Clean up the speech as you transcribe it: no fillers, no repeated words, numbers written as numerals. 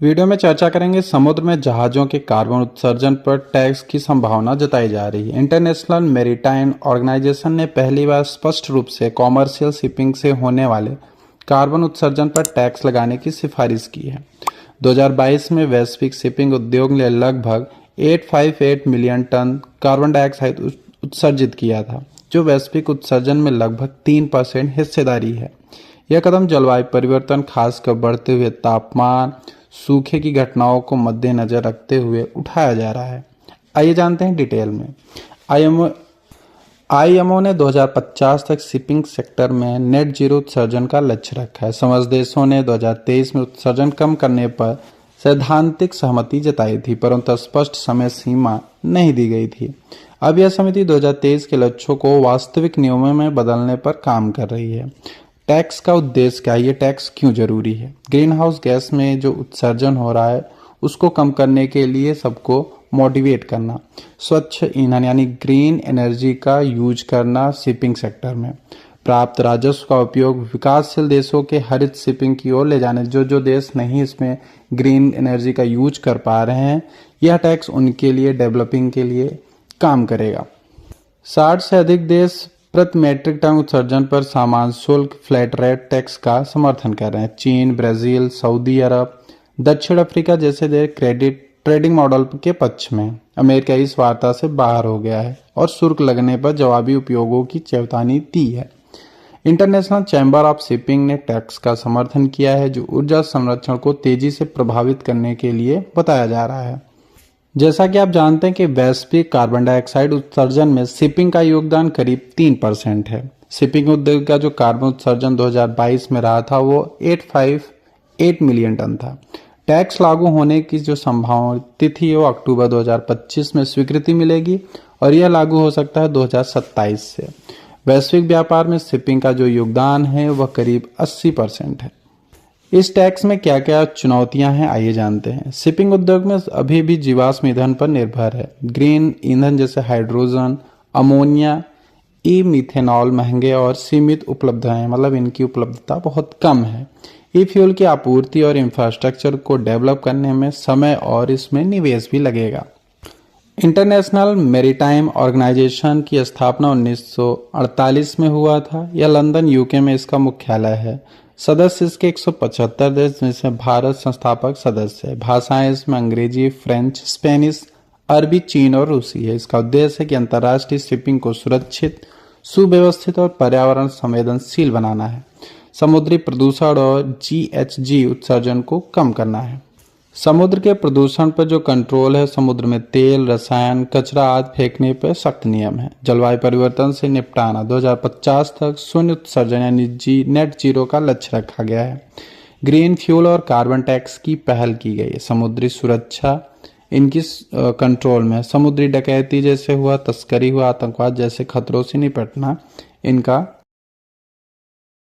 Video में चर्चा करेंगे समुद्र में जहाज़ों के कार्बन उत्सर्जन पर टैक्स की संभावना जताई जा रही है। इंटरनेशनल मैरीटाइम ऑर्गेनाइजेशन ने पहली बार स्पष्ट रूप से कॉमर्शियल शिपिंग से होने वाले कार्बन उत्सर्जन पर टैक्स लगाने की सिफारिश की है। 2022 में वैश्विक शिपिंग उद्योग ने लगभग 858 मिलियन टन कार्बन डाइऑक्साइड उत्सर्जित किया था, जो वैश्विक उत्सर्जन में लगभग 3% हिस्सेदारी है। यह कदम जलवायु परिवर्तन, खासकर बढ़ते हुए तापमान, सूखे की घटनाओं को मद्देनजर रखते हुए उठाया जा रहा है। आइए जानते हैं डिटेल में। आईएमओ ने 2050 तक शिपिंग सेक्टर में नेट जीरो उत्सर्जन का लक्ष्य रखा है। समस्त देशों ने 2023 में उत्सर्जन कम करने पर सैद्धांतिक सहमति जताई थी, परंतु स्पष्ट समय सीमा नहीं दी गई थी। अब यह समिति 2023 के लक्ष्यों को वास्तविक नियमों में बदलने पर काम कर रही है। टैक्स का उद्देश्य क्या है? ये टैक्स क्यों जरूरी है? ग्रीन हाउस गैस में जो उत्सर्जन हो रहा है उसको कम करने के लिए सबको मोटिवेट करना, स्वच्छ ईंधन यानी ग्रीन एनर्जी का यूज करना, शिपिंग सेक्टर में प्राप्त राजस्व का उपयोग विकासशील देशों के हरित शिपिंग की ओर ले जाने। जो देश नहीं इसमें ग्रीन एनर्जी का यूज कर पा रहे हैं, यह टैक्स उनके लिए, डेवलपिंग के लिए काम करेगा। 60 से अधिक देश प्रति मैट्रिक टन उत्सर्जन पर सामान शुल्क फ्लैट रेट टैक्स का समर्थन कर रहे हैं। चीन, ब्राजील, सऊदी अरब, दक्षिण अफ्रीका जैसे देश क्रेडिट ट्रेडिंग मॉडल के पक्ष में। अमेरिका इस वार्ता से बाहर हो गया है और शुल्क लगने पर जवाबी उपयोगों की चेतावनी दी है। इंटरनेशनल चैम्बर ऑफ शिपिंग ने टैक्स का समर्थन किया है, जो ऊर्जा संरक्षण को तेजी से प्रभावित करने के लिए बताया जा रहा है। जैसा कि आप जानते हैं कि वैश्विक कार्बन डाइऑक्साइड उत्सर्जन में शिपिंग का योगदान करीब 3% है। शिपिंग उद्योग का जो कार्बन उत्सर्जन 2022 में रहा था वो 858 मिलियन टन था। टैक्स लागू होने की जो संभावना तिथि है वो अक्टूबर 2025 में स्वीकृति मिलेगी और यह लागू हो सकता है 2027 से। वैश्विक व्यापार में शिपिंग का जो योगदान है वह करीब 80% है। इस टैक्स में क्या क्या चुनौतियां हैं, आइए जानते हैं। शिपिंग उद्योग में अभी भी जीवाश्म ईंधन पर निर्भर है। ग्रीन ईंधन जैसे हाइड्रोजन, अमोनिया, ई मिथेनॉल महंगे और सीमित उपलब्ध हैं, मतलब इनकी उपलब्धता बहुत कम है। ई फ्यूल की आपूर्ति और इंफ्रास्ट्रक्चर को डेवलप करने में समय और इसमें निवेश भी लगेगा। इंटरनेशनल मैरीटाइम ऑर्गेनाइजेशन की स्थापना 1948 में हुआ था। यह लंदन, यूके में इसका मुख्यालय है। सदस्य इसके 175 देश, जिसमें भारत संस्थापक सदस्य है। भाषाएं इसमें अंग्रेजी, फ्रेंच, स्पेनिश, अरबी, चीन और रूसी है। इसका उद्देश्य है कि अंतर्राष्ट्रीय शिपिंग को सुरक्षित, सुव्यवस्थित और पर्यावरण संवेदनशील बनाना है। समुद्री प्रदूषण और जीएचजी उत्सर्जन को कम करना है। समुद्र के प्रदूषण पर जो कंट्रोल है, समुद्र में तेल, रसायन, कचरा आदि फेंकने पर सख्त नियम है। जलवायु परिवर्तन से निपटाना, 2050 तक शून्य उत्सर्जन यानी नेट जीरो का लक्ष्य रखा गया है। ग्रीन फ्यूल और कार्बन टैक्स की पहल की गई है। समुद्री सुरक्षा इनकी कंट्रोल में। समुद्री डकैती जैसे हुआ, तस्करी हुआ, आतंकवाद जैसे खतरों से निपटना इनका